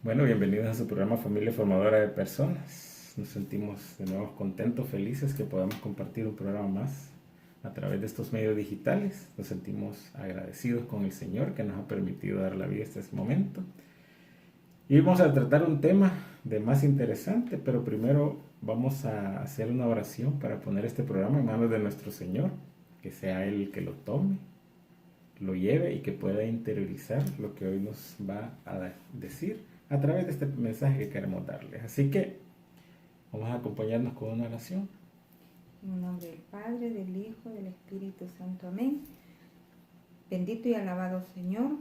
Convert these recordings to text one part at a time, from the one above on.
Bueno, bienvenidos a su programa Familia Formadora de Personas. Nos sentimos de nuevo contentos, felices que podamos compartir un programa más a través de estos medios digitales. Nos sentimos agradecidos con el Señor que nos ha permitido dar la vida hasta este momento. Y vamos a tratar un tema de más interesante, pero primero vamos a hacer una oración para poner este programa en manos de nuestro Señor, que sea Él el que lo tome, lo lleve y que pueda interiorizar lo que hoy nos va a decir a través de este mensaje que queremos darles. Así que vamos a acompañarnos con una oración. En el nombre del Padre, del Hijo, del Espíritu Santo. Amén. Bendito y alabado Señor,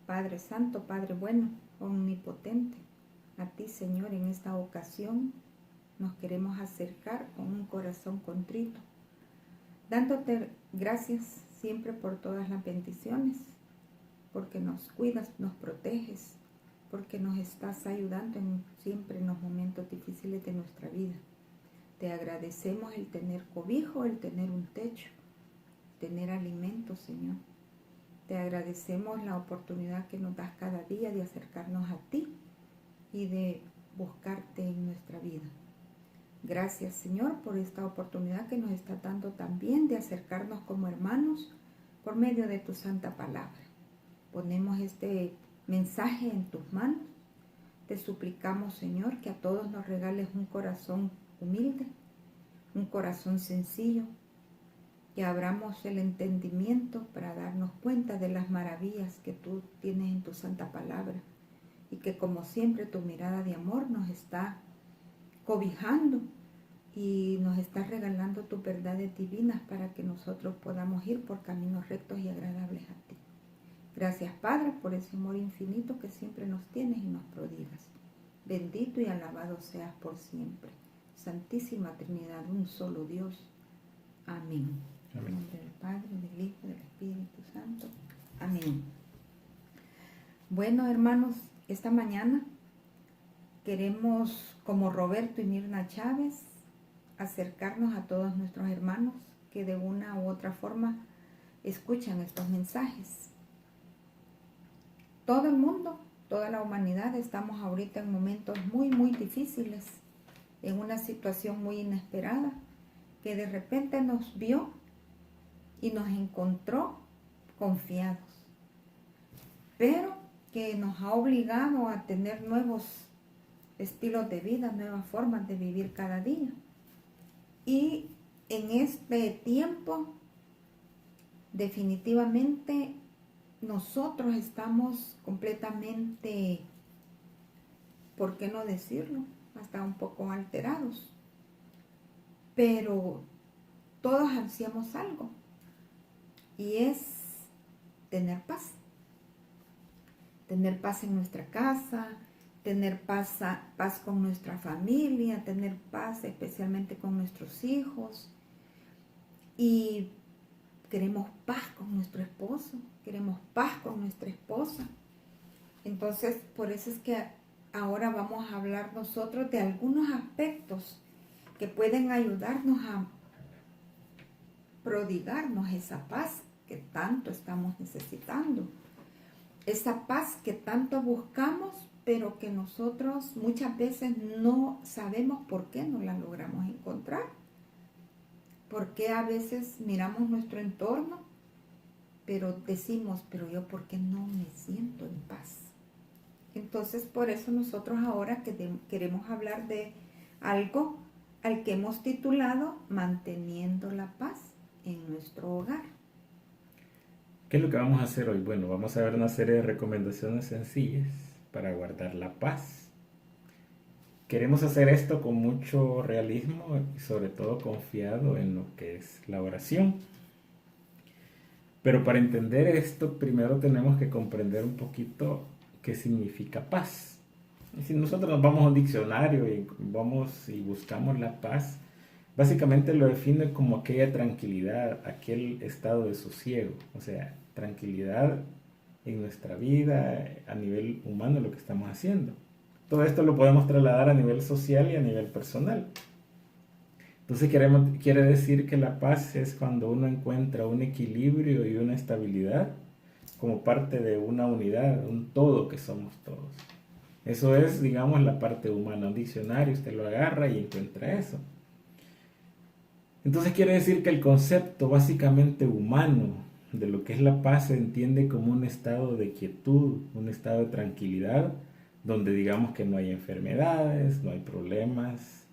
Padre Santo, Padre bueno, omnipotente. A ti, Señor, en esta ocasión nos queremos acercar con un corazón contrito, dándote gracias siempre por todas las bendiciones, porque nos cuidas, nos proteges, porque nos estás ayudando siempre en los momentos difíciles de nuestra vida. Te agradecemos el tener cobijo, el tener un techo, tener alimento, Señor. Te agradecemos la oportunidad que nos das cada día de acercarnos a ti y de buscarte en nuestra vida. Gracias, Señor, por esta oportunidad que nos estás dando también de acercarnos como hermanos por medio de tu santa palabra. Ponemos este mensaje en tus manos. Te suplicamos, Señor, que a todos nos regales un corazón humilde, un corazón sencillo, que abramos el entendimiento para darnos cuenta de las maravillas que tú tienes en tu santa palabra y que como siempre tu mirada de amor nos está cobijando y nos está regalando tus verdades divinas para que nosotros podamos ir por caminos rectos y agradables a ti. Gracias, Padre, por ese amor infinito que siempre nos tienes y nos prodigas. Bendito y alabado seas por siempre. Santísima Trinidad, un solo Dios. Amén. Amén. En nombre del Padre, del Hijo, del Espíritu Santo. Amén. Bueno, hermanos, esta mañana queremos, como Roberto y Mirna Chávez, acercarnos a todos nuestros hermanos que de una u otra forma escuchan estos mensajes. Todo el mundo, toda la humanidad, estamos ahorita en momentos muy difíciles, en una situación muy inesperada, que de repente nos vio y nos encontró confiados, pero que nos ha obligado a tener nuevos estilos de vida, nuevas formas de vivir cada día. Y en este tiempo, definitivamente, nosotros estamos completamente, ¿por qué no decirlo?, hasta un poco alterados. Pero todos ansiamos algo, y es tener paz. Tener paz en nuestra casa, tener paz con nuestra familia, tener paz especialmente con nuestros hijos. Y queremos paz con nuestro esposo, queremos paz con nuestra esposa. Entonces, por eso es que ahora vamos a hablar nosotros de algunos aspectos que pueden ayudarnos a prodigarnos esa paz que tanto estamos necesitando. Esa paz que tanto buscamos, pero que nosotros muchas veces no sabemos por qué no la logramos encontrar. Porque a veces miramos nuestro entorno, pero decimos, pero yo ¿por qué no me siento en paz? Entonces, por eso nosotros ahora queremos hablar de algo al que hemos titulado Manteniendo la paz en nuestro hogar. ¿Qué es lo que vamos a hacer hoy? Bueno, vamos a ver una serie de recomendaciones sencillas para guardar la paz. Queremos hacer esto con mucho realismo y sobre todo confiado en lo que es la oración. Pero para entender esto, primero tenemos que comprender un poquito qué significa paz. Y si nosotros nos vamos a un diccionario y vamos y buscamos la paz, básicamente lo define como aquella tranquilidad, aquel estado de sosiego, o sea, tranquilidad en nuestra vida, a nivel humano, lo que estamos haciendo. Todo esto lo podemos trasladar a nivel social y a nivel personal. Entonces quiere decir que la paz es cuando uno encuentra un equilibrio y una estabilidad como parte de una unidad, un todo que somos todos. Eso es, digamos, la parte humana. Un diccionario, usted lo agarra y encuentra eso. Entonces quiere decir que el concepto básicamente humano de lo que es la paz se entiende como un estado de quietud, un estado de tranquilidad, donde digamos que no hay enfermedades, no hay problemas,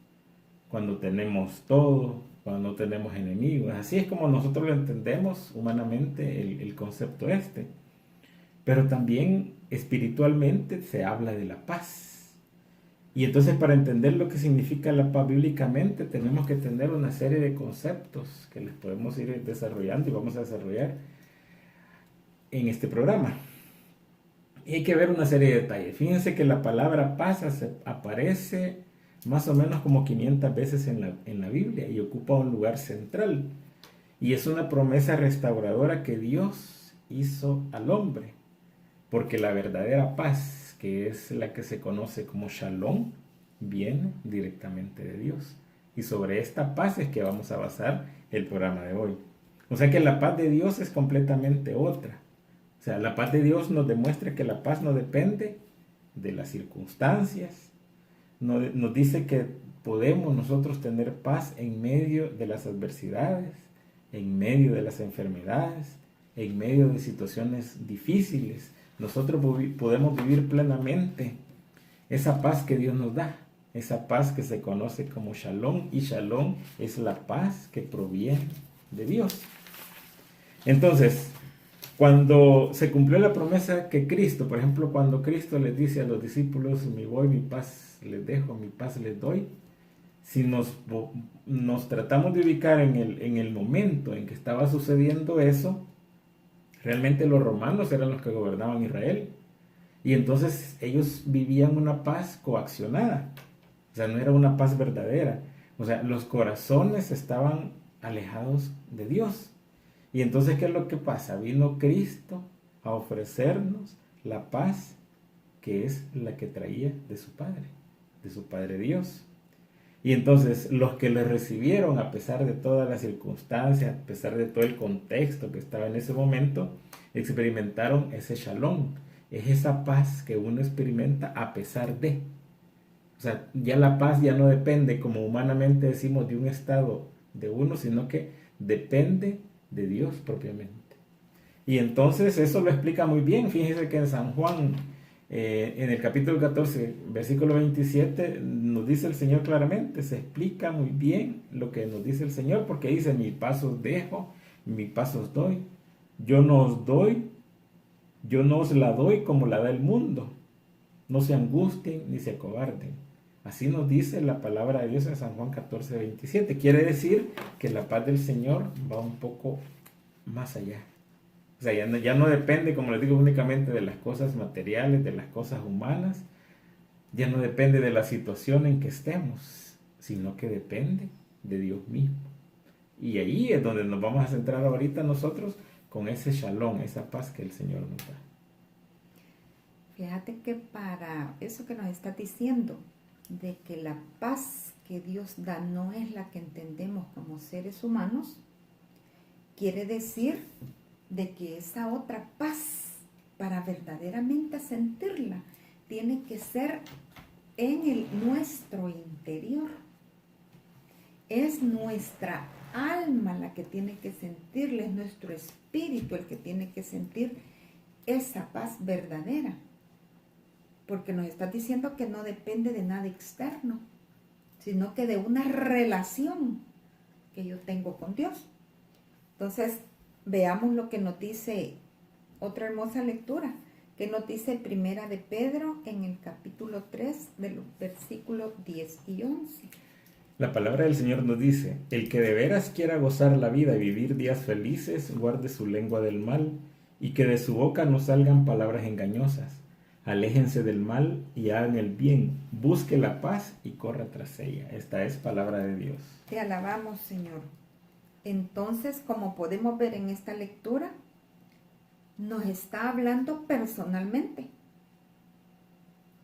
cuando tenemos todo, cuando no tenemos enemigos. Así es como nosotros lo entendemos humanamente el concepto este. Pero también espiritualmente se habla de la paz. Y entonces para entender lo que significa la paz bíblicamente tenemos que tener una serie de conceptos que les podemos ir desarrollando y vamos a desarrollar en este programa. Y hay que ver una serie de detalles. Fíjense que la palabra paz aparece más o menos como 500 veces en la Biblia y ocupa un lugar central. Y es una promesa restauradora que Dios hizo al hombre. Porque la verdadera paz, que es la que se conoce como Shalom, viene directamente de Dios. Y sobre esta paz es que vamos a basar el programa de hoy. O sea que la paz de Dios es completamente otra. O sea, la paz de Dios nos demuestra que la paz no depende de las circunstancias. Nos dice que podemos nosotros tener paz en medio de las adversidades, en medio de las enfermedades, en medio de situaciones difíciles. Nosotros podemos vivir plenamente esa paz que Dios nos da, esa paz que se conoce como Shalom, y Shalom es la paz que proviene de Dios. Entonces, cuando se cumplió la promesa que Cristo, por ejemplo, cuando Cristo les dice a los discípulos, mi voy, mi paz les dejo, mi paz les doy, si nos tratamos de ubicar en el momento en que estaba sucediendo eso, realmente los romanos eran los que gobernaban Israel. Y entonces ellos vivían una paz coaccionada. O sea, no era una paz verdadera. O sea, los corazones estaban alejados de Dios. Y entonces, ¿qué es lo que pasa? Vino Cristo a ofrecernos la paz que es la que traía de su Padre Dios. Y entonces los que le recibieron a pesar de todas las circunstancias, a pesar de todo el contexto que estaba en ese momento, experimentaron ese shalom. Es esa paz que uno experimenta a pesar de. O sea, ya la paz ya no depende, como humanamente decimos, de un estado de uno, sino que depende de Dios propiamente. Y entonces eso lo explica muy bien. Fíjense que en San Juan, en el capítulo 14, versículo 27, nos dice el Señor claramente, se explica muy bien lo que nos dice el Señor, porque dice, mi paz os dejo, mi paz os doy. Yo no os doy, yo no os la doy como la da el mundo. No se angustien ni se acobarden. Así nos dice la palabra de Dios en San Juan 14, 27. Quiere decir que la paz del Señor va un poco más allá. O sea, ya no depende, como les digo, únicamente de las cosas materiales, de las cosas humanas. Ya no depende de la situación en que estemos, sino que depende de Dios mismo. Y ahí es donde nos vamos a centrar ahorita nosotros con ese shalom, esa paz que el Señor nos da. Fíjate que para eso que nos está diciendo, de que la paz que Dios da no es la que entendemos como seres humanos, quiere decir de que esa otra paz, para verdaderamente sentirla, tiene que ser en nuestro interior. Es nuestra alma la que tiene que sentirla, es nuestro espíritu el que tiene que sentir esa paz verdadera. Porque nos está diciendo que no depende de nada externo, sino que de una relación que yo tengo con Dios. Entonces, veamos lo que nos dice otra hermosa lectura, que nos dice Primera de Pedro en el capítulo 3, de los versículos 10 y 11. La palabra del Señor nos dice, el que de veras quiera gozar la vida y vivir días felices, guarde su lengua del mal, y que de su boca no salgan palabras engañosas. Aléjense del mal y hagan el bien, busque la paz y corra tras ella. Esta es palabra de Dios. Te alabamos, Señor. Entonces, como podemos ver en esta lectura, nos está hablando personalmente.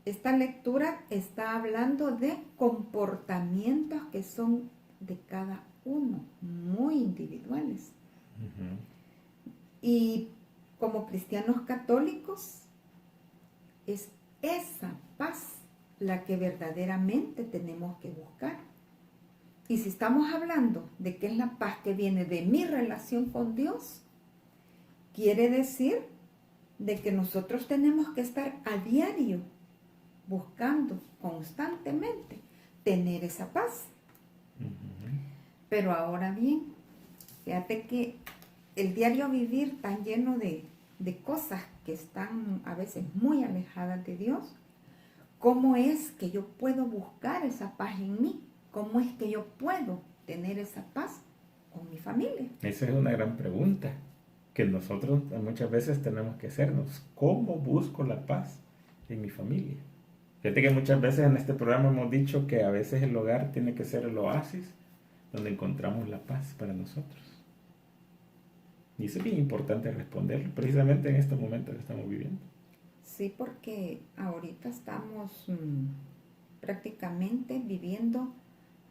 Esta lectura está hablando de comportamientos que son de cada uno, muy individuales. Y como cristianos católicos, esa paz la que verdaderamente tenemos que buscar. Y si estamos hablando de que es la paz que viene de mi relación con Dios, quiere decir de que nosotros tenemos que estar a diario buscando constantemente tener esa paz. Pero ahora bien, fíjate que el diario vivir tan lleno de cosas que están a veces muy alejadas de Dios, ¿cómo es que yo puedo buscar esa paz en mí? ¿Cómo es que yo puedo tener esa paz con mi familia? Esa es una gran pregunta que nosotros muchas veces tenemos que hacernos. ¿Cómo busco la paz en mi familia? Fíjate que muchas veces en este programa hemos dicho que a veces el hogar tiene que ser el oasis donde encontramos la paz para nosotros. Y eso es bien importante responderlo, precisamente en este momento que estamos viviendo. Sí, porque ahorita estamos prácticamente viviendo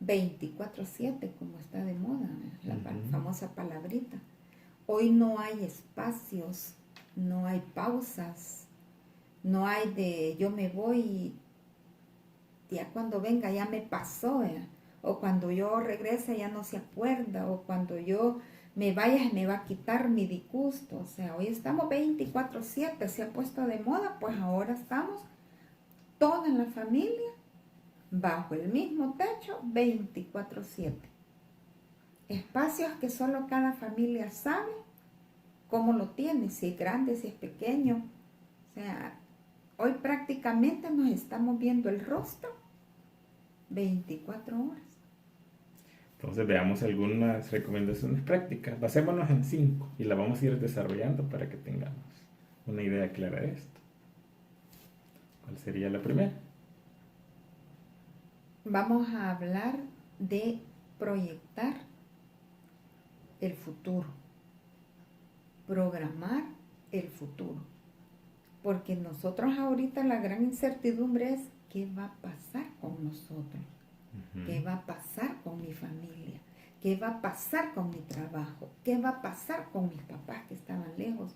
24/7, como está de moda, la famosa palabrita. Hoy no hay espacios, no hay pausas, no hay de yo me voy y ya cuando venga ya me pasó, o cuando yo regrese ya no se acuerda, o cuando yo me vaya me va a quitar mi disgusto. O sea, hoy estamos 24/7, se ha puesto de moda, pues ahora estamos toda la familia bajo el mismo techo 24/7. Espacios que solo cada familia sabe cómo lo tiene, si es grande, si es pequeño. O sea, hoy prácticamente nos estamos viendo el rostro 24 horas. Entonces veamos algunas recomendaciones prácticas. Basémonos en 5 y la vamos a ir desarrollando para que tengamos una idea clara de esto. ¿Cuál sería la primera? Vamos a hablar de proyectar el futuro, programar el futuro. Porque nosotros ahorita la gran incertidumbre es qué va a pasar con nosotros, qué va a pasar con mi familia, qué va a pasar con mi trabajo, qué va a pasar con mis papás que estaban lejos,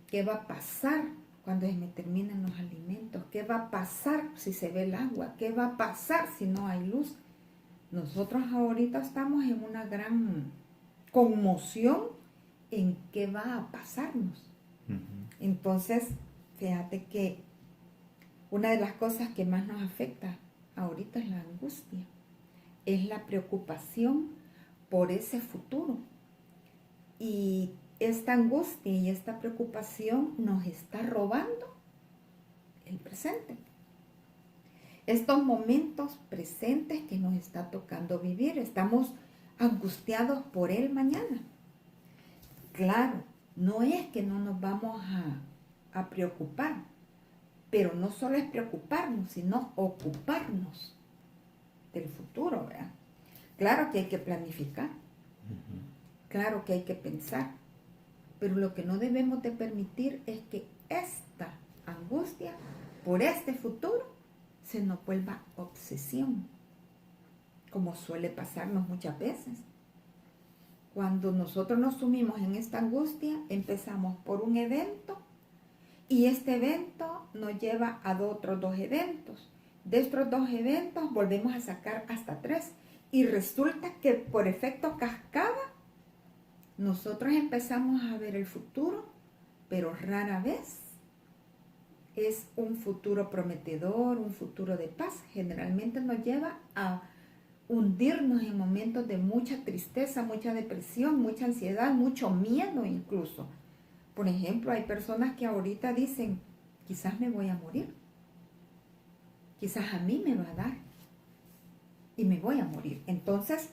qué va a pasar cuando se me terminen los alimentos, qué va a pasar si se ve el agua, qué va a pasar si no hay luz. Nosotros ahorita estamos en una gran conmoción en qué va a pasarnos. Entonces, fíjate que una de las cosas que más nos afecta ahorita es la angustia, es la preocupación por ese futuro. Y esta angustia y esta preocupación nos está robando el presente. Estos momentos presentes que nos está tocando vivir, estamos angustiados por el mañana. Claro, no es que no nos vamos a preocupar, pero no solo es preocuparnos, sino ocuparnos del futuro, ¿verdad? Claro que hay que planificar, claro que hay que pensar, pero lo que no debemos de permitir es que esta angustia por este futuro se nos vuelva obsesión, como suele pasarnos muchas veces. Cuando nosotros nos sumimos en esta angustia, empezamos por un evento y este evento nos lleva a otros 2 eventos. De estos 2 eventos volvemos a sacar hasta 3 y resulta que por efecto cascada nosotros empezamos a ver el futuro, pero rara vez es un futuro prometedor, un futuro de paz. Generalmente nos lleva a hundirnos en momentos de mucha tristeza, mucha depresión, mucha ansiedad, mucho miedo incluso. Por ejemplo, hay personas que ahorita dicen, quizás me voy a morir, quizás a mí me va a dar y me voy a morir. Entonces,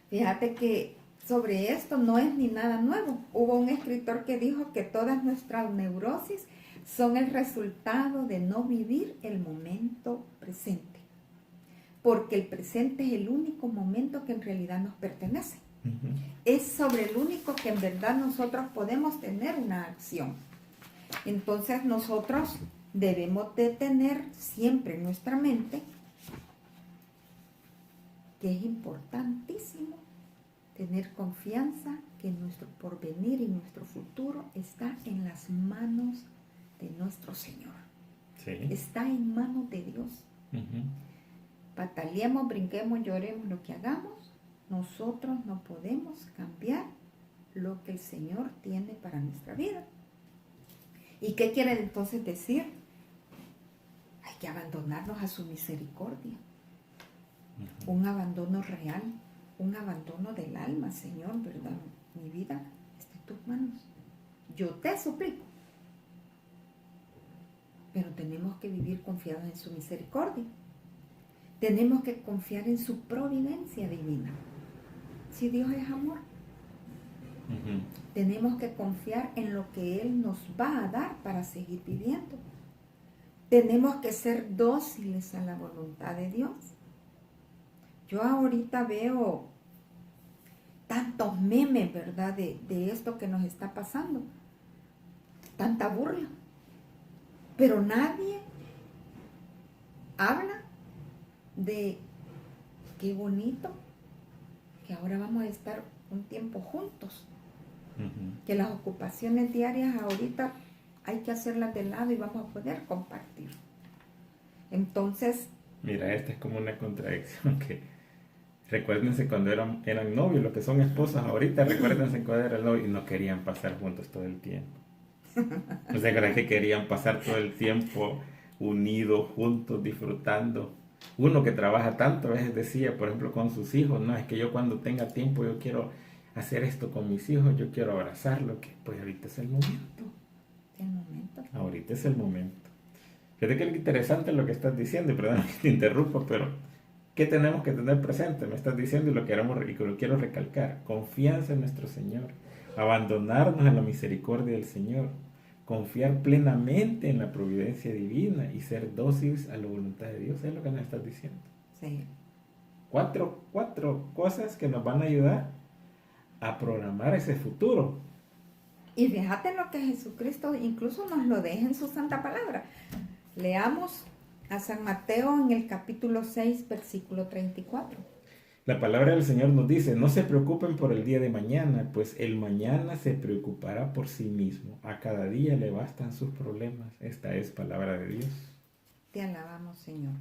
fíjate que sobre esto no es ni nada nuevo. Hubo un escritor que dijo que todas nuestras neurosis son el resultado de no vivir el momento presente. Porque el presente es el único momento que en realidad nos pertenece. Es sobre el único que en verdad nosotros podemos tener una acción. Entonces nosotros debemos de tener siempre en nuestra mente que es importantísimo tener confianza que nuestro porvenir y nuestro futuro está en las manos de nuestro Señor. Sí. Está en manos de Dios. Pataleemos, brinquemos, lloremos, lo que hagamos, nosotros no podemos cambiar lo que el Señor tiene para nuestra vida. ¿Y qué quiere entonces decir? Hay que abandonarnos a su misericordia. Un abandono real, un abandono del alma, Señor, ¿verdad? Mi vida está en tus manos. Yo te suplico. Pero tenemos que vivir confiados en su misericordia. Tenemos que confiar en su providencia divina. Si Dios es amor, tenemos que confiar en lo que Él nos va a dar para seguir viviendo. Tenemos que ser dóciles a la voluntad de Dios. Yo ahorita veo tantos memes, ¿verdad? De esto que nos está pasando. Tanta burla. Pero nadie habla de qué bonito que ahora vamos a estar un tiempo juntos. Que las ocupaciones diarias ahorita hay que hacerlas de lado y vamos a poder compartir. Entonces... Mira, esta es como una contradicción que... Recuérdense cuando eran novios, los que son esposos ahorita, recuérdense cuando eran novios y no querían pasar juntos todo el tiempo. O sea, ¿verdad que querían pasar todo el tiempo unidos, juntos, disfrutando? Uno que trabaja tanto a veces decía, por ejemplo, con sus hijos, no, es que yo cuando tenga tiempo yo quiero hacer esto con mis hijos, yo quiero abrazarlo, que pues ahorita es el momento. El momento. Ahorita es el momento. Fíjate que es interesante lo que estás diciendo, y perdón que te interrumpa, pero ¿qué tenemos que tener presente? Me estás diciendo y lo quiero recalcar. Confianza en nuestro Señor. Abandonarnos a la misericordia del Señor. Confiar plenamente en la providencia divina y ser dóciles a la voluntad de Dios. Es lo que nos estás diciendo. Sí. Cuatro cosas que nos van a ayudar a programar ese futuro. Y fíjate lo que Jesucristo incluso nos lo deja en su santa palabra. Leamos a San Mateo en el capítulo 6, versículo 34. La palabra del Señor nos dice, no se preocupen por el día de mañana, pues el mañana se preocupará por sí mismo. A cada día le bastan sus problemas. Esta es palabra de Dios. Te alabamos, Señor.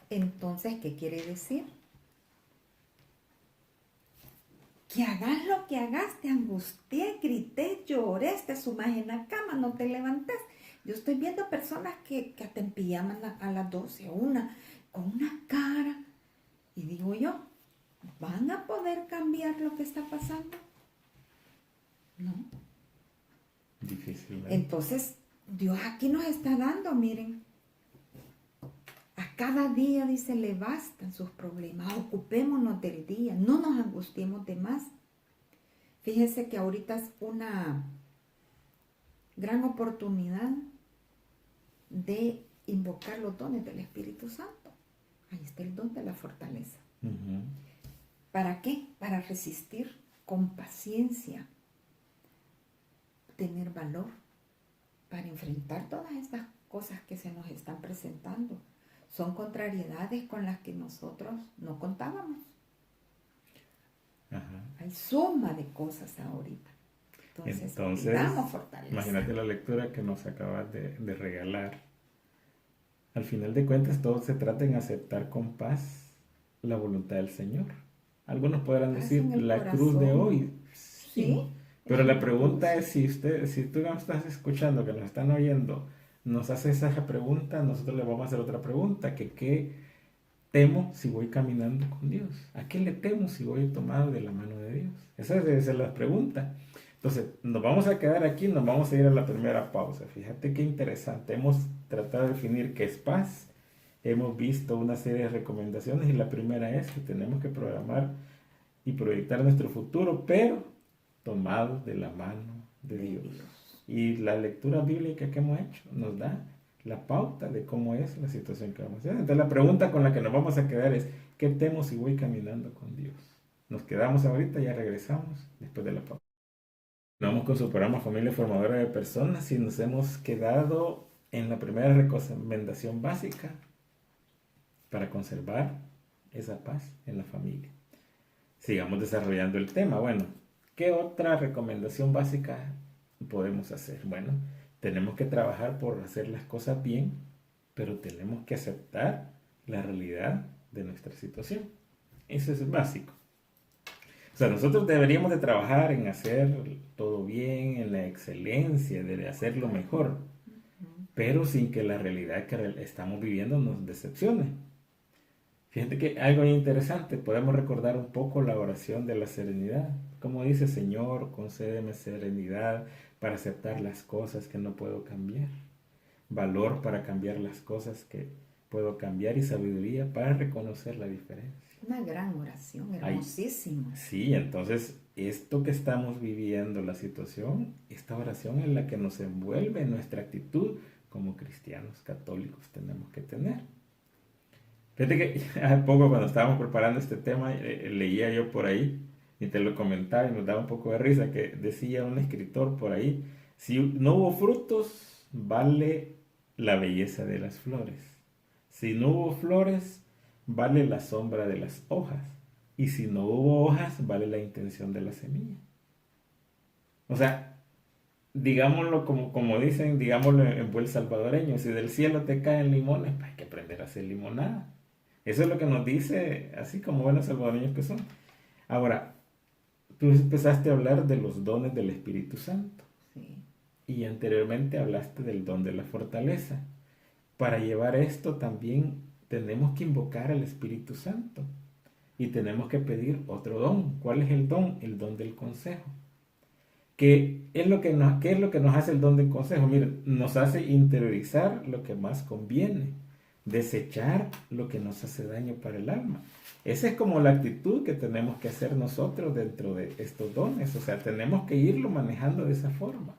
Entonces, ¿qué quiere decir? Que hagas lo que hagas, te angustié, grité, lloré, te sumas en la cama, no te levantes. Yo estoy viendo personas que hasta en pijama a las 12 o 1, con una cara. Y digo yo, ¿van a poder cambiar lo que está pasando? No. Difícil, ¿verdad? Entonces, Dios aquí nos está dando, miren. A cada día, dice, le bastan sus problemas. Ocupémonos del día, no nos angustiemos de más. Fíjense que ahorita es una gran oportunidad de invocar los dones del Espíritu Santo. Ahí está el don de la fortaleza. ¿Para qué? Para resistir con paciencia, tener valor, para enfrentar todas estas cosas que se nos están presentando. Son contrariedades con las que nosotros no contábamos. Hay suma de cosas ahorita. Entonces fortaleza. Imagínate la lectura que nos acabas de regalar. Al final de cuentas, todo se trata en aceptar con paz la voluntad del Señor. Algunos podrán decir la cruz de hoy. Sí. Pero la pregunta es, si tú nos estás escuchando, que nos están oyendo, nos hace esa pregunta, nosotros le vamos a hacer otra pregunta, que ¿qué temo si voy caminando con Dios? ¿A qué le temo si voy tomado de la mano de Dios? Esa debe ser la pregunta. Entonces, nos vamos a quedar aquí, nos vamos a ir a la primera pausa. Fíjate qué interesante. Hemos tratado de definir qué es paz. Hemos visto una serie de recomendaciones y la primera es que tenemos que programar y proyectar nuestro futuro, pero tomados de la mano de Dios. Y la lectura bíblica que hemos hecho nos da la pauta de cómo es la situación que vamos a hacer. Entonces, la pregunta con la que nos vamos a quedar es, ¿qué temo si voy caminando con Dios? Nos quedamos ahorita, ya regresamos después de la pausa. Vamos con su programa Familia Formadora de Personas y nos hemos quedado en la primera recomendación básica para conservar esa paz en la familia. Sigamos desarrollando el tema. Bueno, ¿qué otra recomendación básica podemos hacer? Bueno, tenemos que trabajar por hacer las cosas bien pero tenemos que aceptar la realidad de nuestra situación. Eso es básico. O sea, nosotros deberíamos de trabajar en hacer todo bien, en la excelencia, de hacerlo mejor, pero sin que la realidad que estamos viviendo nos decepcione. Fíjate que algo interesante, podemos recordar un poco la oración de la serenidad. Como dice, Señor, concédeme serenidad para aceptar las cosas que no puedo cambiar, valor para cambiar las cosas que puedo cambiar y sabiduría para reconocer la diferencia. Una gran oración, hermosísima. Sí, entonces esto que estamos viviendo, la situación, esta oración es la que nos envuelve en nuestra actitud como cristianos católicos tenemos que tener. Fíjate que hace poco cuando estábamos preparando este tema, leía yo por ahí y te lo comentaba y nos daba un poco de risa que decía un escritor por ahí, si no hubo frutos, vale la belleza de las flores. Si no hubo flores, vale la sombra de las hojas. Y si no hubo hojas, vale la intención de la semilla. O sea, digámoslo como dicen, digámoslo en buen salvadoreño, si del cielo te caen limones, pues hay que aprender a hacer limonada. Eso es lo que nos dice, así como buenos salvadoreños que son. Ahora, tú empezaste a hablar de los dones del Espíritu Santo. Sí. Y anteriormente hablaste del don de la fortaleza. Para llevar esto también tenemos que invocar al Espíritu Santo. Y tenemos que pedir otro don. ¿Cuál es el don? El don del consejo. ¿Qué es lo que nos hace el don del consejo? Mire, nos hace interiorizar lo que más conviene, desechar lo que nos hace daño para el alma. Esa es como la actitud que tenemos que hacer nosotros dentro de estos dones. O sea, tenemos que irlo manejando de esa forma.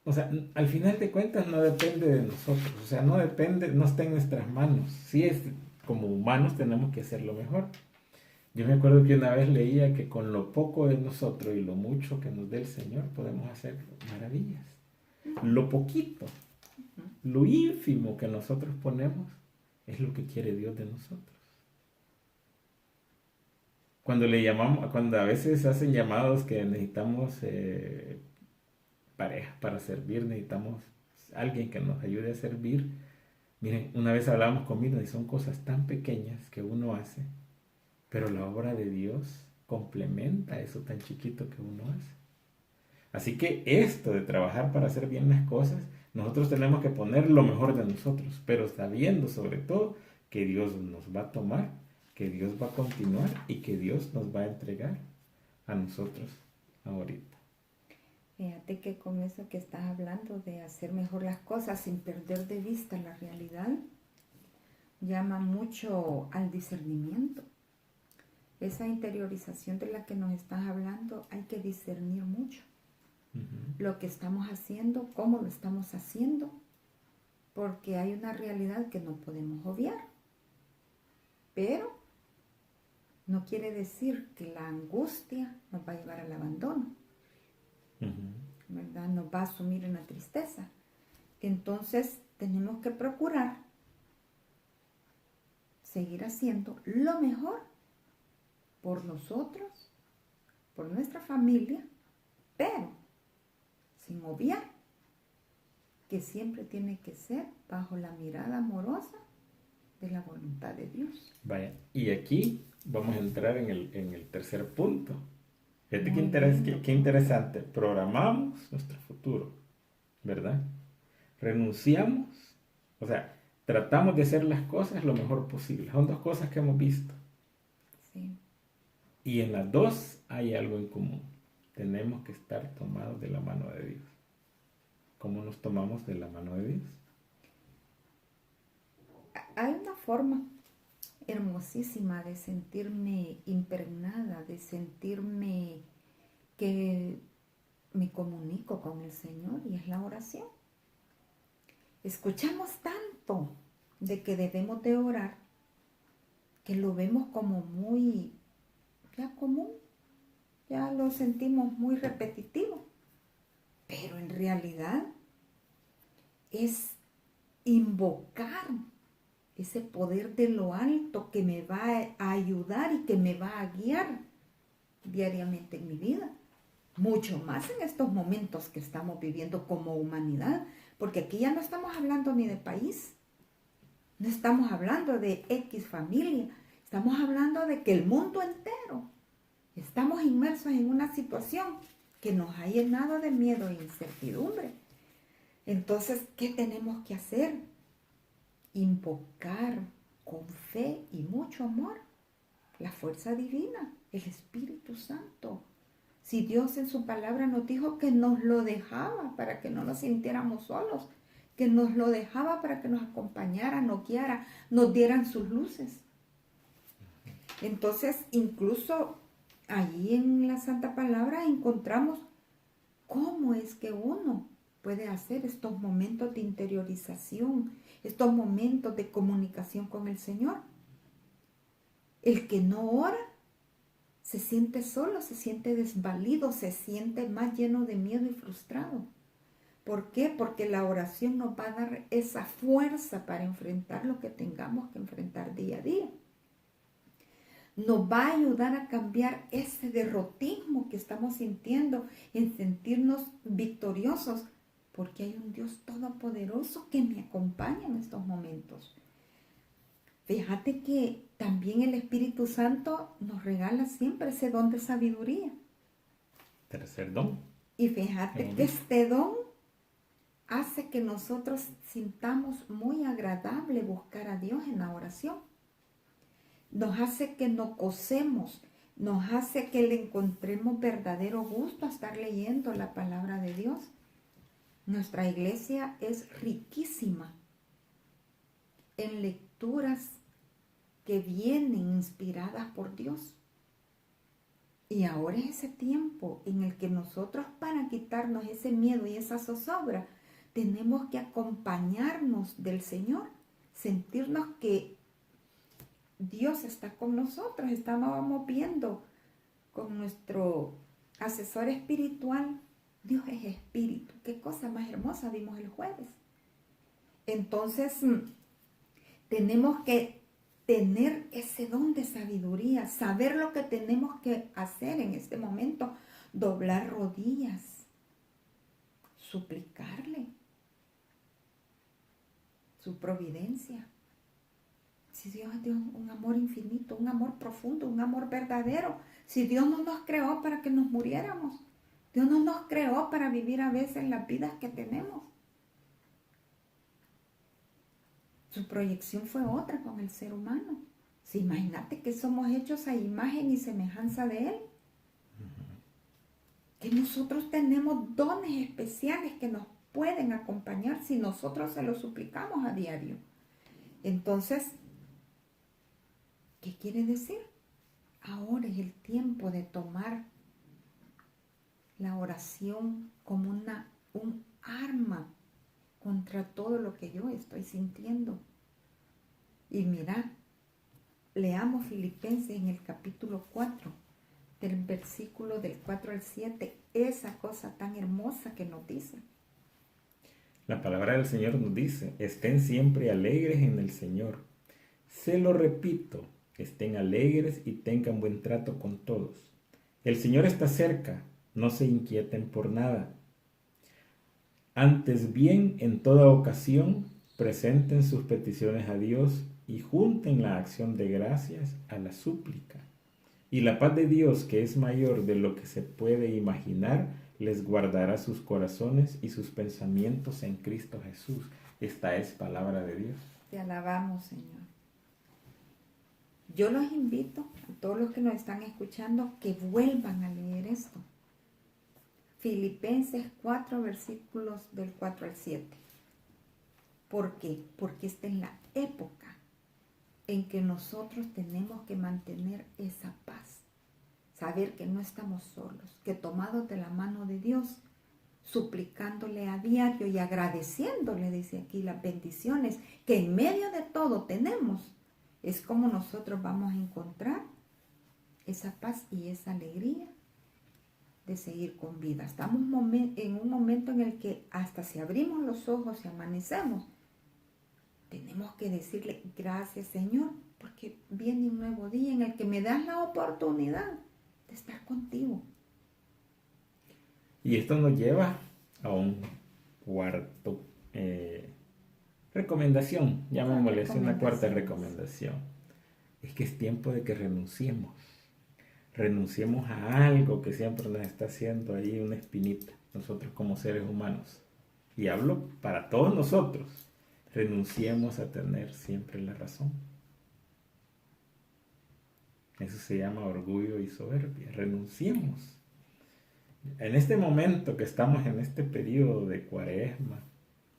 O sea, al final de cuentas no depende de nosotros. O sea, no depende, no está en nuestras manos. Sí es, como humanos tenemos que hacerlo mejor. Yo me acuerdo que una vez leía que con lo poco de nosotros y lo mucho que nos dé el Señor podemos hacer maravillas. Lo poquito, lo ínfimo que nosotros ponemos es lo que quiere Dios de nosotros. Cuando a veces hacen llamados que necesitamos pareja para servir, necesitamos alguien que nos ayude a servir. Miren, una vez hablábamos con Mirna y son cosas tan pequeñas que uno hace, pero la obra de Dios complementa eso tan chiquito que uno hace. Así que esto de trabajar para hacer bien las cosas, nosotros tenemos que poner lo mejor de nosotros, pero sabiendo sobre todo que Dios nos va a tomar, que Dios va a continuar y que Dios nos va a entregar a nosotros ahorita. Fíjate que con eso que estás hablando de hacer mejor las cosas sin perder de vista la realidad, llama mucho al discernimiento. Esa interiorización de la que nos estás hablando, hay que discernir mucho. Lo que estamos haciendo, cómo lo estamos haciendo, porque hay una realidad que no podemos obviar. Pero no quiere decir que la angustia nos va a llevar al abandono, ¿verdad? Nos va a sumir en la tristeza. Entonces tenemos que procurar seguir haciendo lo mejor por nosotros, por nuestra familia, pero sin obviar que siempre tiene que ser bajo la mirada amorosa de la voluntad de Dios. Vaya, y aquí vamos a entrar en el tercer punto. Fíjate qué interesante. Programamos nuestro futuro, ¿verdad? Renunciamos, o sea, tratamos de hacer las cosas lo mejor posible. Son dos cosas que hemos visto. Sí. Y en las dos hay algo en común. Tenemos que estar tomados de la mano de Dios. ¿Cómo nos tomamos de la mano de Dios? Hay una forma hermosísima de sentirme impregnada, de sentirme que me comunico con el Señor, y es la oración. Escuchamos tanto de que debemos de orar que lo vemos como muy ya común, ya lo sentimos muy repetitivo, pero en realidad es invocar ese poder de lo alto que me va a ayudar y que me va a guiar diariamente en mi vida. Mucho más en estos momentos que estamos viviendo como humanidad, Porque aquí ya no estamos hablando ni de país, no estamos hablando de X familia, estamos hablando de que el mundo entero estamos inmersos en una situación que nos ha llenado de miedo e incertidumbre. Entonces, ¿qué tenemos que hacer? Invocar con fe y mucho amor la fuerza divina, el Espíritu Santo. Si Dios en su palabra nos dijo que nos lo dejaba para que no nos sintiéramos solos, que nos lo dejaba para que nos acompañara, nos guiara, nos dieran sus luces. Entonces, incluso allí en la Santa Palabra encontramos cómo es que uno puede hacer estos momentos de interiorización, estos momentos de comunicación con el Señor. El que no ora se siente solo, se siente desvalido, se siente más lleno de miedo y frustrado. ¿Por qué? Porque la oración nos va a dar esa fuerza para enfrentar lo que tengamos que enfrentar día a día. Nos va a ayudar a cambiar ese derrotismo que estamos sintiendo en sentirnos victoriosos, porque hay un Dios todopoderoso que me acompaña en estos momentos. Fíjate que también el Espíritu Santo nos regala siempre ese don de sabiduría. Tercer don. Y fíjate que este don hace que nosotros sintamos muy agradable buscar a Dios en la oración. Nos hace que nos gocemos, nos hace que le encontremos verdadero gusto a estar leyendo la palabra de Dios. Nuestra iglesia es riquísima en lecturas que vienen inspiradas por Dios. Y ahora es ese tiempo en el que nosotros, para quitarnos ese miedo y esa zozobra, tenemos que acompañarnos del Señor, sentirnos que Dios está con nosotros. Estábamos viendo con nuestro asesor espiritual, Dios es espíritu. Qué cosa más hermosa vimos el jueves. Entonces, tenemos que tener ese don de sabiduría, saber lo que tenemos que hacer en este momento, doblar rodillas, suplicarle su providencia. Si Dios es Dios, un amor infinito, un amor profundo, un amor verdadero. Si Dios no nos creó para que nos muriéramos, Dios no nos creó para vivir a veces las vidas que tenemos. Su proyección fue otra con el ser humano. Si imagínate que somos hechos a imagen y semejanza de Él. Que nosotros tenemos dones especiales que nos pueden acompañar si nosotros se los suplicamos a diario. Entonces, ¿qué quiere decir? Ahora es el tiempo de tomar la oración como un arma contra todo lo que yo estoy sintiendo. Y mira, leamos Filipenses en el capítulo 4, del versículo del 4 al 7, esa cosa tan hermosa que nos dice. La palabra del Señor nos dice, estén siempre alegres en el Señor. Se lo repito, estén alegres y tengan buen trato con todos. El Señor está cerca, no se inquieten por nada. Antes bien, en toda ocasión, presenten sus peticiones a Dios y junten la acción de gracias a la súplica. Y la paz de Dios, que es mayor de lo que se puede imaginar, les guardará sus corazones y sus pensamientos en Cristo Jesús. Esta es palabra de Dios. Te alabamos, Señor. Yo los invito a todos los que nos están escuchando que vuelvan a leer esto. Filipenses 4, versículos del 4 al 7. ¿Por qué? Porque esta es la época en que nosotros tenemos que mantener esa paz. Saber que no estamos solos, que tomados de la mano de Dios, suplicándole a diario y agradeciéndole, dice aquí, las bendiciones que en medio de todo tenemos, es como nosotros vamos a encontrar esa paz y esa alegría de seguir con vida. Estamos en un momento en el que hasta si abrimos los ojos y amanecemos, tenemos que decirle gracias, Señor, porque viene un nuevo día en el que me das la oportunidad de estar contigo. Y esto nos lleva a un cuarto recomendación, llamémosle así, una cuarta recomendación, es que es tiempo de que renunciemos. Renunciemos a algo que siempre nos está haciendo ahí una espinita, nosotros como seres humanos. Y hablo para todos nosotros. Renunciemos a tener siempre la razón. Eso se llama orgullo y soberbia. Renunciemos. En este momento que estamos en este periodo de Cuaresma,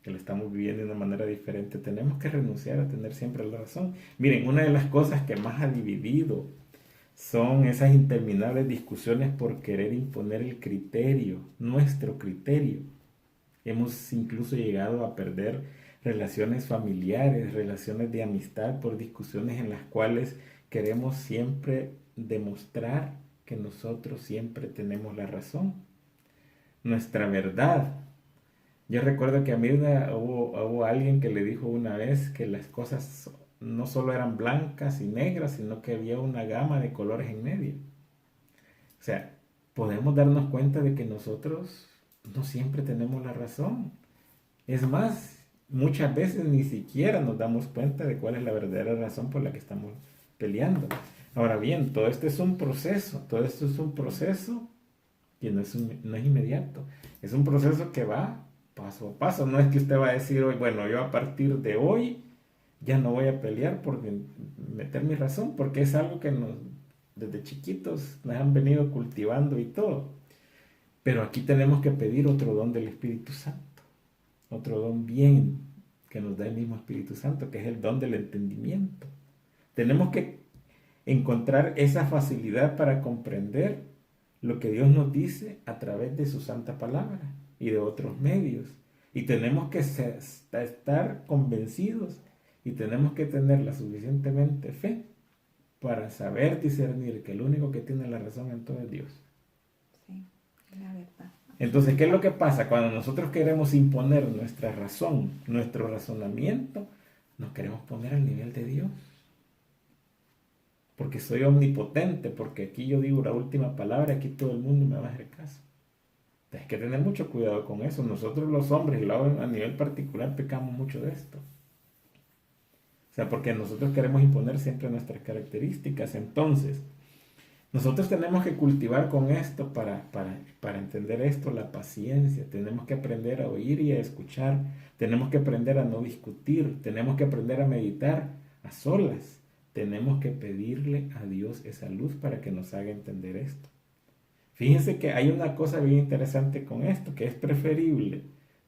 que lo estamos viviendo de una manera diferente, tenemos que renunciar a tener siempre la razón. Miren, una de las cosas que más ha dividido son esas interminables discusiones por querer imponer el criterio, nuestro criterio. Hemos incluso llegado a perder relaciones familiares, relaciones de amistad por discusiones en las cuales queremos siempre demostrar que nosotros siempre tenemos la razón, nuestra verdad. Yo recuerdo que a mí hubo alguien que le dijo una vez que las cosas no solo eran blancas y negras, sino que había una gama de colores en medio. O sea, podemos darnos cuenta de que nosotros no siempre tenemos la razón. Es más, muchas veces ni siquiera nos damos cuenta de cuál es la verdadera razón por la que estamos peleando. Ahora bien, todo esto es un proceso, que no es inmediato. Es un proceso que va paso a paso. No es que usted va a decir hoy, bueno, yo a partir de hoy ya no voy a pelear por meter mi razón, porque es algo que desde chiquitos nos han venido cultivando y todo. Pero aquí tenemos que pedir otro don del Espíritu Santo, otro don bien que nos da el mismo Espíritu Santo, que es el don del entendimiento. Tenemos que encontrar esa facilidad para comprender lo que Dios nos dice a través de su santa palabra y de otros medios. Y tenemos que estar convencidos y tenemos que tener la suficientemente fe para saber discernir que el único que tiene la razón en todo es Dios. Sí, la verdad. Entonces, ¿qué es lo que pasa? Cuando nosotros queremos imponer nuestra razón, nuestro razonamiento, nos queremos poner al nivel de Dios. Porque soy omnipotente, porque aquí yo digo la última palabra, aquí todo el mundo me va a hacer caso. Hay que tener mucho cuidado con eso. Nosotros los hombres, y lo hago a nivel particular, pecamos mucho de esto. O sea, porque nosotros queremos imponer siempre nuestras características. Entonces, nosotros tenemos que cultivar con esto para entender esto, la paciencia. Tenemos que aprender a oír y a escuchar. Tenemos que aprender a no discutir. Tenemos que aprender a meditar a solas. Tenemos que pedirle a Dios esa luz para que nos haga entender esto. Fíjense que hay una cosa bien interesante con esto, que es preferible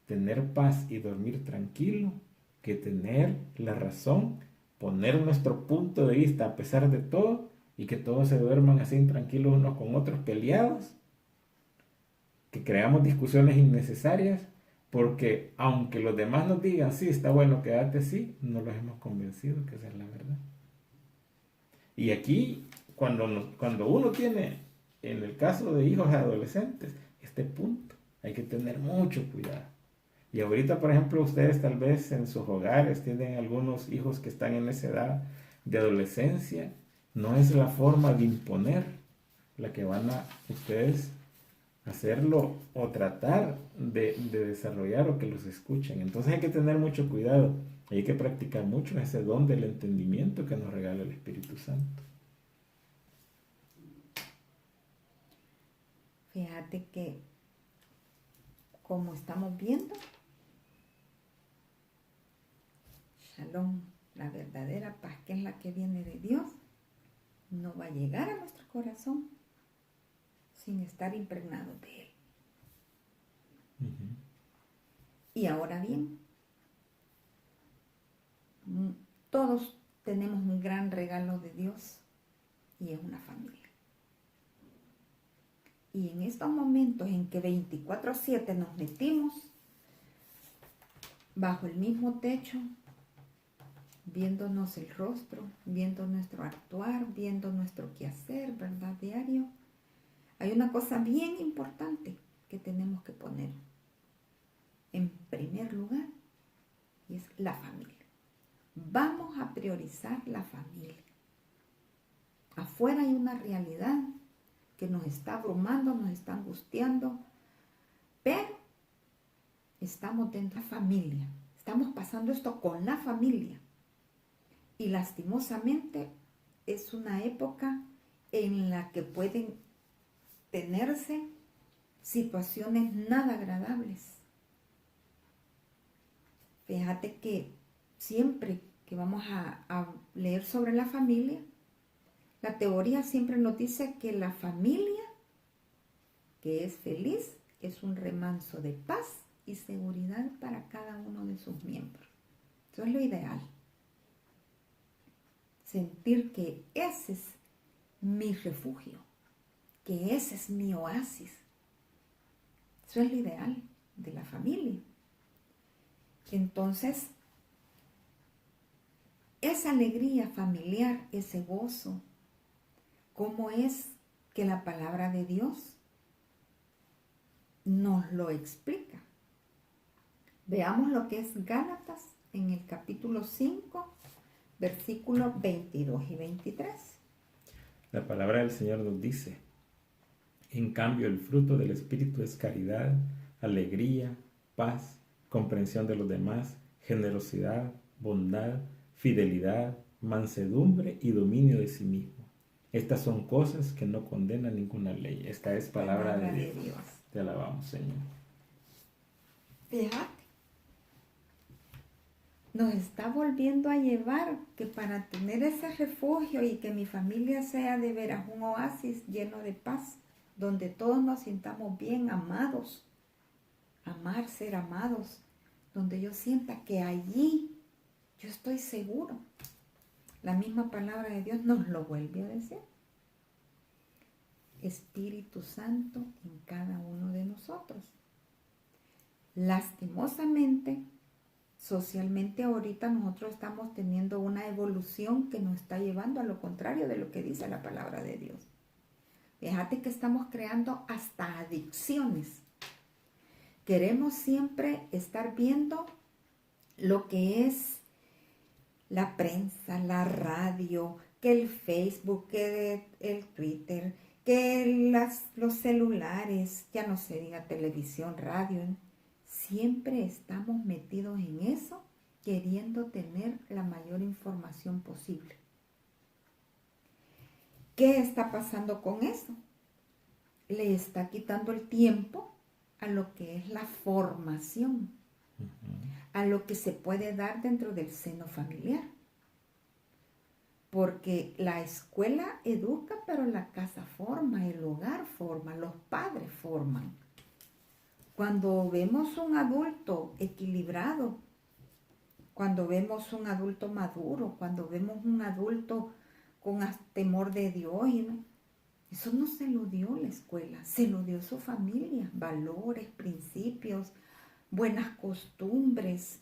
tener paz y dormir tranquilo que tener la razón, poner nuestro punto de vista a pesar de todo y que todos se duerman así tranquilos unos con otros peleados, que creamos discusiones innecesarias porque aunque los demás nos digan sí, está bueno, quédate así, no los hemos convencido que esa es la verdad. Y aquí, cuando uno tiene, en el caso de hijos adolescentes, este punto, hay que tener mucho cuidado. Y ahorita, por ejemplo, ustedes tal vez en sus hogares tienen algunos hijos que están en esa edad de adolescencia. No es la forma de imponer la que van a ustedes hacerlo o tratar de desarrollar o que los escuchen. Entonces hay que tener mucho cuidado. Hay que practicar mucho ese don del entendimiento que nos regala el Espíritu Santo. Fíjate que, como estamos viendo, Shalom, la verdadera paz, que es la que viene de Dios, no va a llegar a nuestro corazón sin estar impregnado de Él. Uh-huh. Y ahora bien, todos tenemos un gran regalo de Dios y es una familia. Y en estos momentos en que 24/7 nos metimos bajo el mismo techo, viéndonos el rostro, viendo nuestro actuar, viendo nuestro quehacer, ¿verdad? Diario, hay una cosa bien importante que tenemos que poner en primer lugar y es la familia. Vamos a priorizar la familia. Afuera hay una realidad que nos está abrumando, nos está angustiando, pero estamos dentro de la familia, estamos pasando esto con la familia. Y lastimosamente es una época en la que pueden tenerse situaciones nada agradables. Fíjate que siempre que vamos a leer sobre la familia, la teoría siempre nos dice que la familia que es feliz es un remanso de paz y seguridad para cada uno de sus miembros. Eso es lo ideal. Sentir que ese es mi refugio, que ese es mi oasis. Eso es lo ideal de la familia. Entonces, esa alegría familiar, ese gozo, ¿cómo es que la palabra de Dios nos lo explica? Veamos lo que es Gálatas en el capítulo 5, versículos 22 y 23. La palabra del Señor nos dice: en cambio, el fruto del Espíritu es caridad, alegría, paz, comprensión de los demás, generosidad, bondad, fidelidad, mansedumbre y dominio de sí mismo. Estas son cosas que no condenan ninguna ley. Esta es palabra de Dios. Te alabamos, Señor. Fíjate, nos está volviendo a llevar que para tener ese refugio y que mi familia sea de veras un oasis lleno de paz, donde todos nos sintamos bien amados, amar, ser amados, donde yo sienta que allí yo estoy seguro. La misma palabra de Dios nos lo vuelve a decir. Espíritu Santo en cada uno de nosotros. Lastimosamente, socialmente ahorita nosotros estamos teniendo una evolución que nos está llevando a lo contrario de lo que dice la palabra de Dios. Fíjate que estamos creando hasta adicciones. Queremos siempre estar viendo lo que es la prensa, la radio, que el Facebook, que el Twitter, que los celulares, ya no se diga televisión, radio. Siempre estamos metidos en eso, queriendo tener la mayor información posible. ¿Qué está pasando con eso? Le está quitando el tiempo a lo que es la formación, a lo que se puede dar dentro del seno familiar. Porque la escuela educa, pero la casa forma, el hogar forma, los padres forman. Cuando vemos un adulto equilibrado, cuando vemos un adulto maduro, cuando vemos un adulto con temor de Dios, eso no se lo dio la escuela, se lo dio su familia, valores, principios, buenas costumbres.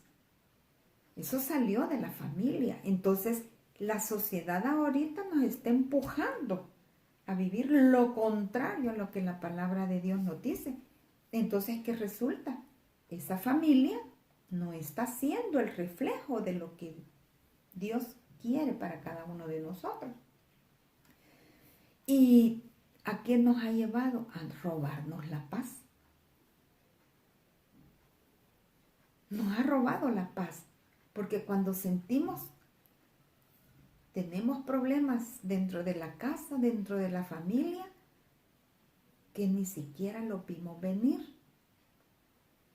Eso salió de la familia. Entonces, la sociedad ahorita nos está empujando a vivir lo contrario a lo que la palabra de Dios nos dice. Entonces, ¿qué resulta? Esa familia no está siendo el reflejo de lo que Dios quiere para cada uno de nosotros. ¿Y a qué nos ha llevado? A robarnos la paz. Nos ha robado la paz, porque cuando tenemos problemas dentro de la casa, dentro de la familia, que ni siquiera lo vimos venir.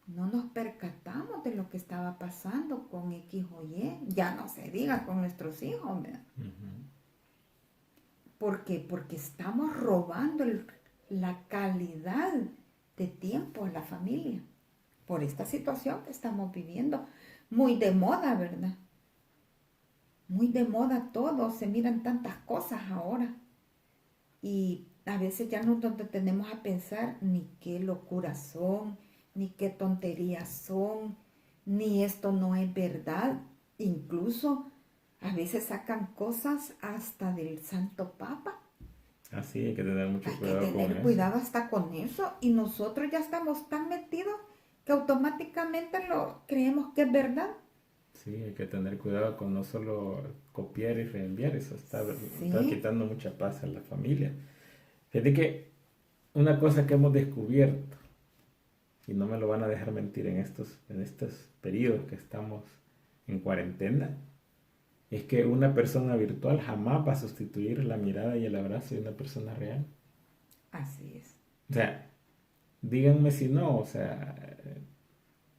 No nos percatamos de lo que estaba pasando con X o Y, ya no se diga con nuestros hijos, ¿verdad? ¿Por qué? Porque estamos robando la calidad de tiempo a la familia, por esta situación que estamos viviendo, muy de moda, ¿verdad? Muy de moda todo, se miran tantas cosas ahora. Y a veces ya no nos detenemos a pensar ni qué locuras son, ni qué tonterías son, ni esto no es verdad. Incluso a veces sacan cosas hasta del Santo Papa. Así hay que tener mucho cuidado con eso. Hay que tener cuidado hasta con eso. Y nosotros ya estamos tan metidos que automáticamente lo creemos que es verdad. Sí, hay que tener cuidado con no solo copiar y reenviar, eso está quitando mucha paz a la familia. Fíjate que una cosa que hemos descubierto y no me lo van a dejar mentir en estos periodos que estamos en cuarentena, es que una persona virtual jamás va a sustituir la mirada y el abrazo de una persona real. Así es. O sea, díganme si no, o sea,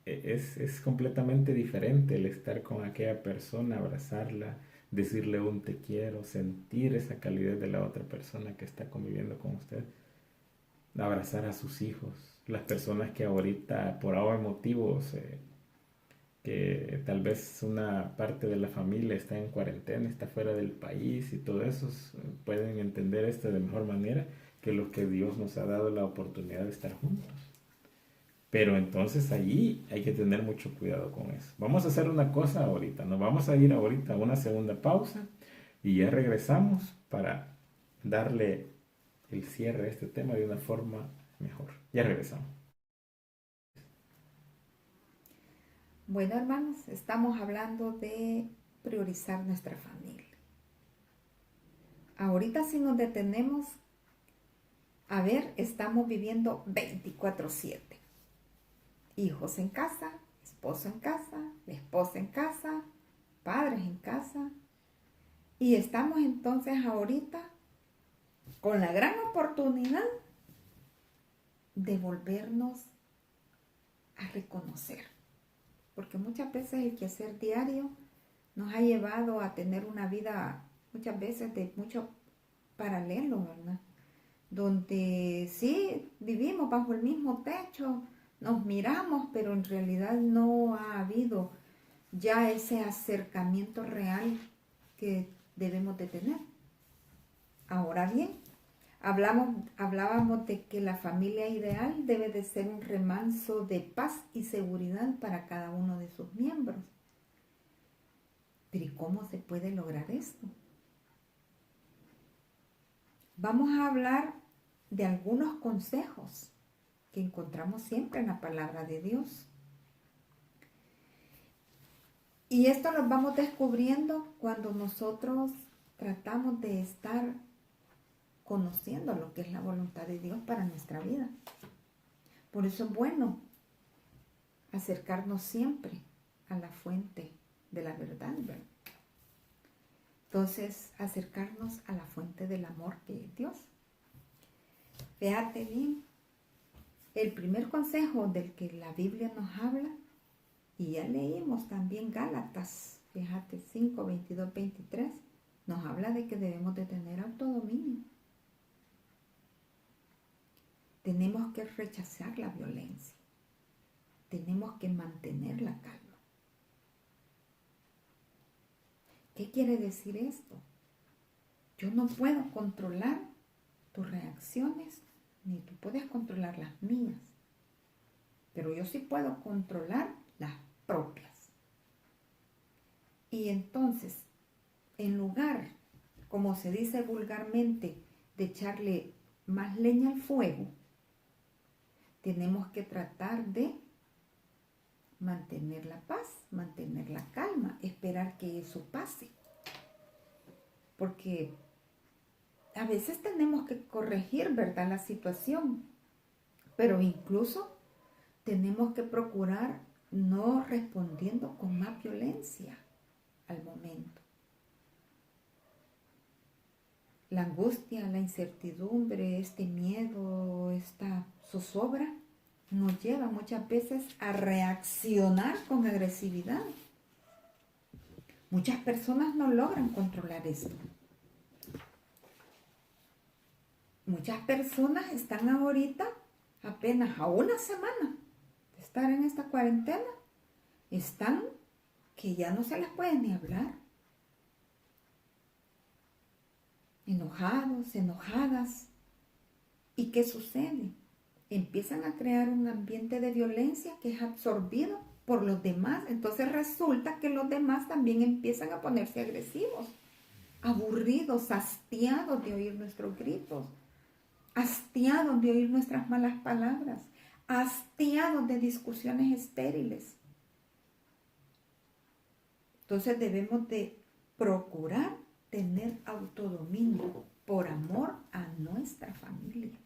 es completamente diferente el estar con aquella persona, abrazarla, decirle un te quiero, sentir esa calidez de la otra persona que está conviviendo con usted, abrazar a sus hijos, las personas que ahorita por ahora motivos, que tal vez una parte de la familia está en cuarentena, está fuera del país y todo eso, pueden entender esto de mejor manera que los que Dios nos ha dado la oportunidad de estar juntos. Pero entonces allí hay que tener mucho cuidado con eso. Vamos a hacer una cosa ahorita, nos vamos a ir ahorita a una segunda pausa y ya regresamos para darle el cierre a este tema de una forma mejor. Ya regresamos. Bueno, hermanos, estamos hablando de priorizar nuestra familia. Ahorita si nos detenemos, a ver, estamos viviendo 24/7. Hijos en casa, esposo en casa, la esposa en casa, padres en casa. Y estamos entonces ahorita con la gran oportunidad de volvernos a reconocer. Porque muchas veces el quehacer diario nos ha llevado a tener una vida muchas veces de mucho paralelo, ¿verdad? Donde sí vivimos bajo el mismo techo, nos miramos, pero en realidad no ha habido ya ese acercamiento real que debemos de tener. Ahora bien, hablábamos de que la familia ideal debe de ser un remanso de paz y seguridad para cada uno de sus miembros. Pero ¿y cómo se puede lograr esto? Vamos a hablar de algunos consejos que encontramos siempre en la palabra de Dios. Y esto lo vamos descubriendo cuando nosotros tratamos de estar conociendo lo que es la voluntad de Dios para nuestra vida. Por eso es bueno acercarnos siempre a la fuente de la verdad, ¿verdad? Entonces, acercarnos a la fuente del amor que es Dios. Fíjate bien, el primer consejo del que la Biblia nos habla, y ya leímos también Gálatas, fíjate, 5, 22, 23, nos habla de que debemos de tener autodominio. Tenemos que rechazar la violencia. Tenemos que mantener la calma. ¿Qué quiere decir esto? Yo no puedo controlar tus reacciones, ni tú puedes controlar las mías. Pero yo sí puedo controlar las propias. Y entonces, en lugar, como se dice vulgarmente, de echarle más leña al fuego, tenemos que tratar de mantener la paz, mantener la calma, esperar que eso pase. Porque a veces tenemos que corregir, ¿verdad?, la situación, pero incluso tenemos que procurar no respondiendo con más violencia al momento. La angustia, la incertidumbre, este miedo, esta zozobra nos lleva muchas veces a reaccionar con agresividad. Muchas personas no logran controlar esto. Muchas personas están ahorita apenas a una semana de estar en esta cuarentena, están que ya no se les puede ni hablar. Enojados, enojadas. ¿Y qué sucede? Empiezan a crear un ambiente de violencia que es absorbido por los demás. Entonces resulta que los demás también empiezan a ponerse agresivos, aburridos, hastiados de oír nuestros gritos, hastiados de oír nuestras malas palabras, hastiados de discusiones estériles. Entonces debemos de procurar tener autodominio por amor a nuestra familia.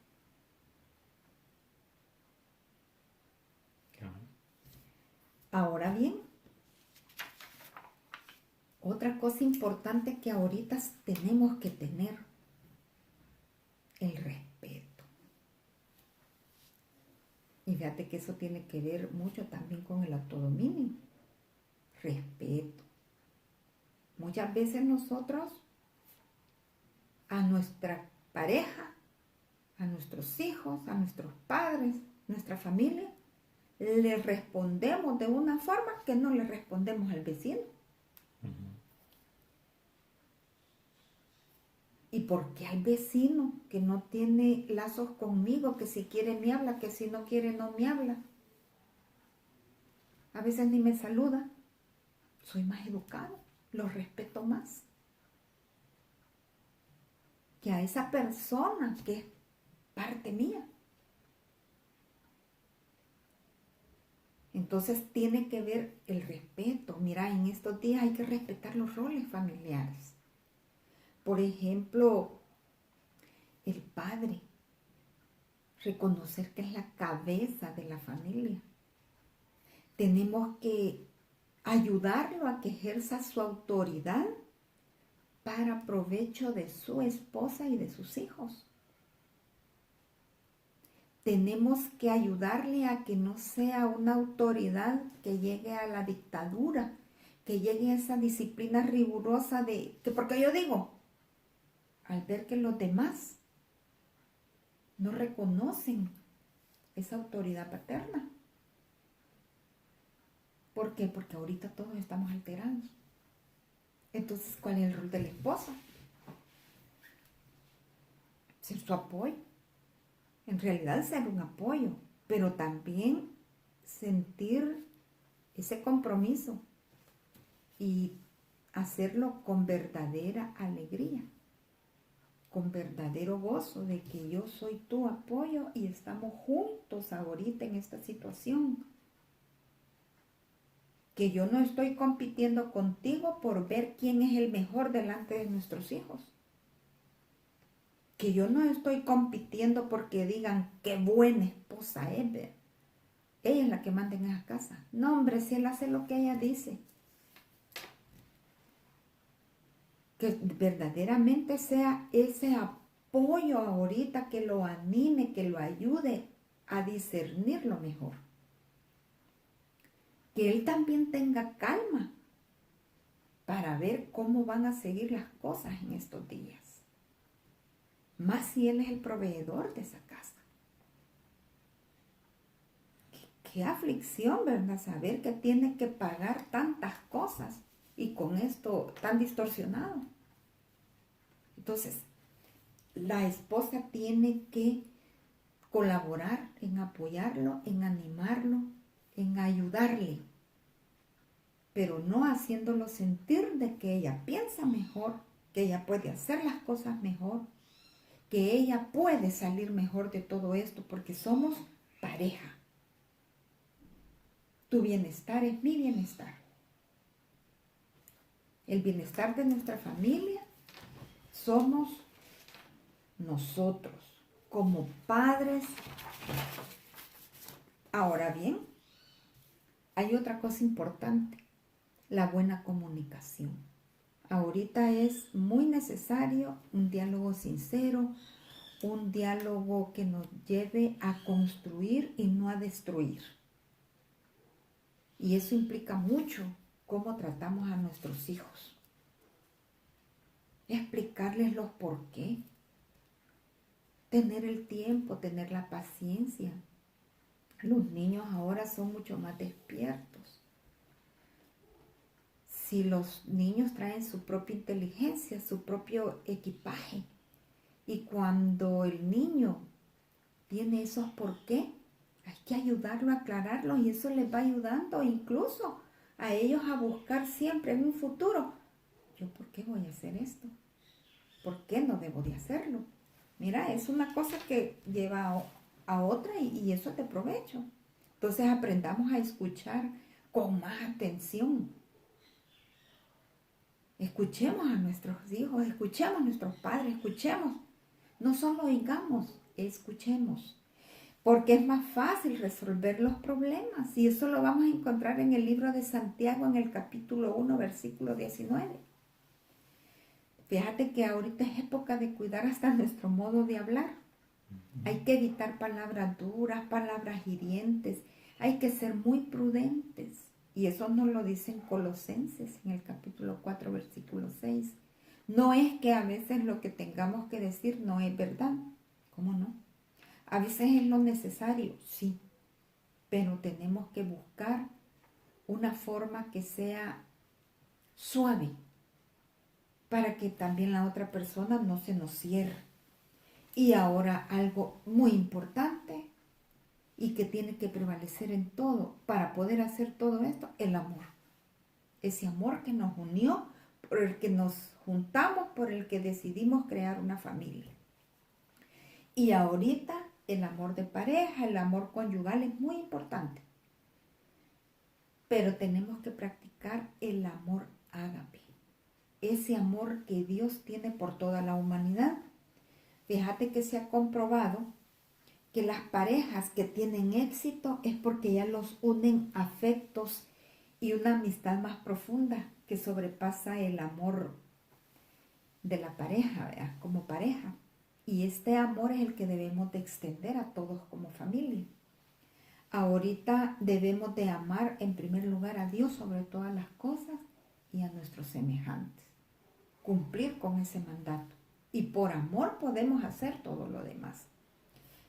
Ahora bien, otra cosa importante que ahorita tenemos que tener, el respeto. Y fíjate que eso tiene que ver mucho también con el autodominio. Respeto. Muchas veces nosotros a nuestra pareja, a nuestros hijos, a nuestros padres, nuestra familia, le respondemos de una forma que no le respondemos al vecino. ¿Y por qué hay vecino que no tiene lazos conmigo, que si quiere me habla, que si no quiere no me habla? A veces ni me saluda. Soy más educado, lo respeto más que a esa persona que es parte mía. Entonces tiene que ver el respeto. Mira, en estos días hay que respetar los roles familiares. Por ejemplo, el padre, reconocer que es la cabeza de la familia. Tenemos que ayudarlo a que ejerza su autoridad para provecho de su esposa y de sus hijos. Tenemos que ayudarle a que no sea una autoridad que llegue a la dictadura, que llegue a esa disciplina rigurosa porque yo digo, al ver que los demás no reconocen esa autoridad paterna. ¿Por qué? Porque ahorita todos estamos alterados. Entonces, ¿cuál es el rol del esposo? Ser su apoyo. En realidad ser un apoyo, pero también sentir ese compromiso y hacerlo con verdadera alegría, con verdadero gozo de que yo soy tu apoyo y estamos juntos ahorita en esta situación. Que yo no estoy compitiendo contigo por ver quién es el mejor delante de nuestros hijos. Que yo no estoy compitiendo porque digan qué buena esposa es, ¿ver? Ella es la que manda en esa casa. No, hombre, si él hace lo que ella dice. Que verdaderamente sea ese apoyo ahorita que lo anime, que lo ayude a discernir lo mejor. Que él también tenga calma para ver cómo van a seguir las cosas en estos días. Más si él es el proveedor de esa casa. Qué aflicción, ¿verdad? Saber que tiene que pagar tantas cosas y con esto tan distorsionado. Entonces, la esposa tiene que colaborar en apoyarlo, en animarlo, en ayudarle, pero no haciéndolo sentir de que ella piensa mejor, que ella puede hacer las cosas mejor, que ella puede salir mejor de todo esto porque somos pareja. Tu bienestar es mi bienestar. El bienestar de nuestra familia somos nosotros como padres. Ahora bien, hay otra cosa importante, la buena comunicación. Ahorita es muy necesario un diálogo sincero, un diálogo que nos lleve a construir y no a destruir. Y eso implica mucho cómo tratamos a nuestros hijos. Explicarles los por qué. Tener el tiempo, tener la paciencia. Los niños ahora son mucho más despiertos. Si los niños traen su propia inteligencia, su propio equipaje, y cuando el niño tiene esos por qué, hay que ayudarlo a aclararlos y eso les va ayudando incluso a ellos a buscar siempre en un futuro. ¿Yo por qué voy a hacer esto? ¿Por qué no debo de hacerlo? Mira, es una cosa que lleva a otra y eso es de provecho. Entonces aprendamos a escuchar con más atención. Escuchemos a nuestros hijos, escuchemos a nuestros padres, escuchemos. No solo oigamos, escuchemos. porque es más fácil resolver los problemas. Y eso lo vamos a encontrar en el libro de Santiago, en el capítulo 1, versículo 19. Fíjate que ahorita es época de cuidar hasta nuestro modo de hablar. Hay que evitar palabras duras, palabras hirientes. Hay que ser muy prudentes. Y eso nos lo dice en Colosenses, en el capítulo 4, versículo 6. No es que a veces lo que tengamos que decir no es verdad. ¿Cómo no? A veces es lo necesario, sí. Pero tenemos que buscar una forma que sea suave, para que también la otra persona no se nos cierre. Y ahora algo muy importante y que tiene que prevalecer en todo para poder hacer todo esto, el amor. Ese amor que nos unió, por el que nos juntamos, por el que decidimos crear una familia. Y ahorita el amor de pareja, el amor conyugal es muy importante. Pero tenemos que practicar el amor ágape. Ese amor que Dios tiene por toda la humanidad. Fíjate que se ha comprobado que las parejas que tienen éxito es porque ya los unen afectos y una amistad más profunda que sobrepasa el amor de la pareja, ¿verdad? Como pareja. Y este amor es el que debemos de extender a todos como familia. Ahorita debemos de amar en primer lugar a Dios sobre todas las cosas y a nuestros semejantes. Cumplir con ese mandato. Y por amor podemos hacer todo lo demás.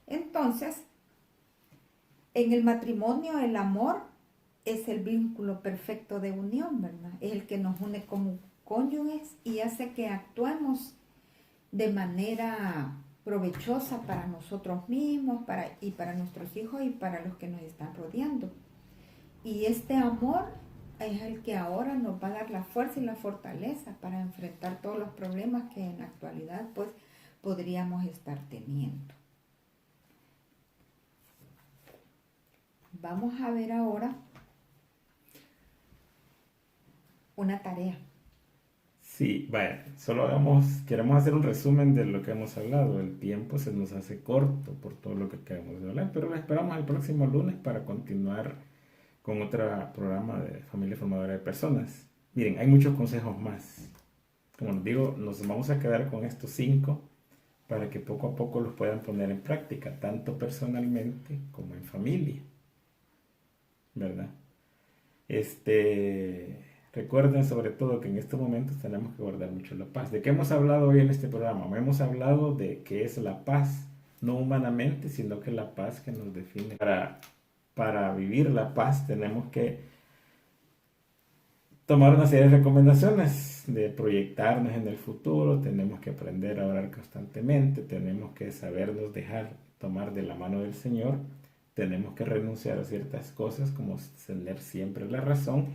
Entonces, en el matrimonio el amor es el vínculo perfecto de unión, ¿verdad? Es el que nos une como cónyuges y hace que actuemos de manera provechosa para nosotros mismos y para nuestros hijos y para los que nos están rodeando. Y este amor es el que ahora nos va a dar la fuerza y la fortaleza para enfrentar todos los problemas que en la actualidad pues podríamos estar teniendo. Vamos a ver ahora una tarea. Sí, vaya, queremos hacer un resumen de lo que hemos hablado. El tiempo se nos hace corto por todo lo que acabamos de hablar, pero lo esperamos el próximo lunes para continuar con otro programa de Familia Formadora de Personas. Miren, hay muchos consejos más. Como les digo, nos vamos a quedar con estos 5 para que poco a poco los puedan poner en práctica, tanto personalmente como en familia. ¿Verdad? Recuerden sobre todo que en estos momentos tenemos que guardar mucho la paz. ¿De qué hemos hablado hoy en este programa? Hemos hablado de qué es la paz, no humanamente, sino que la paz que nos define. Para vivir la paz tenemos que tomar una serie de recomendaciones, de proyectarnos en el futuro, tenemos que aprender a orar constantemente, tenemos que sabernos dejar tomar de la mano del Señor, tenemos que renunciar a ciertas cosas como tener siempre la razón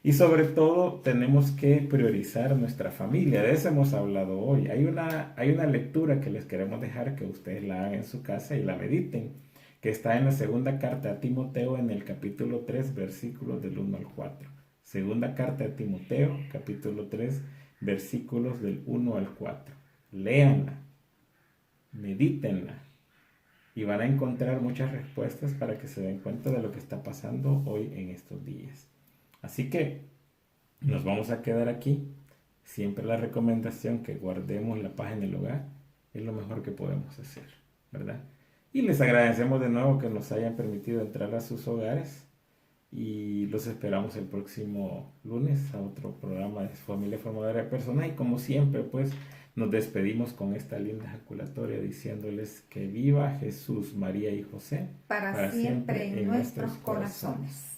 y sobre todo tenemos que priorizar nuestra familia. De eso hemos hablado hoy. Hay una lectura que les queremos dejar, que ustedes la hagan en su casa y la mediten, que está en la segunda carta a Timoteo en el capítulo 3, versículos del 1 al 4. Segunda carta a Timoteo, capítulo 3, versículos del 1 al 4. Léanla, medítenla y van a encontrar muchas respuestas para que se den cuenta de lo que está pasando hoy en estos días. Así que nos vamos a quedar aquí. Siempre la recomendación que guardemos la paz en el hogar es lo mejor que podemos hacer, ¿verdad? Y les agradecemos de nuevo que nos hayan permitido entrar a sus hogares y los esperamos el próximo lunes a otro programa de Familia Formadora de Personas. Y como siempre, pues nos despedimos con esta linda ejaculatoria diciéndoles que viva Jesús, María y José para siempre en nuestros corazones.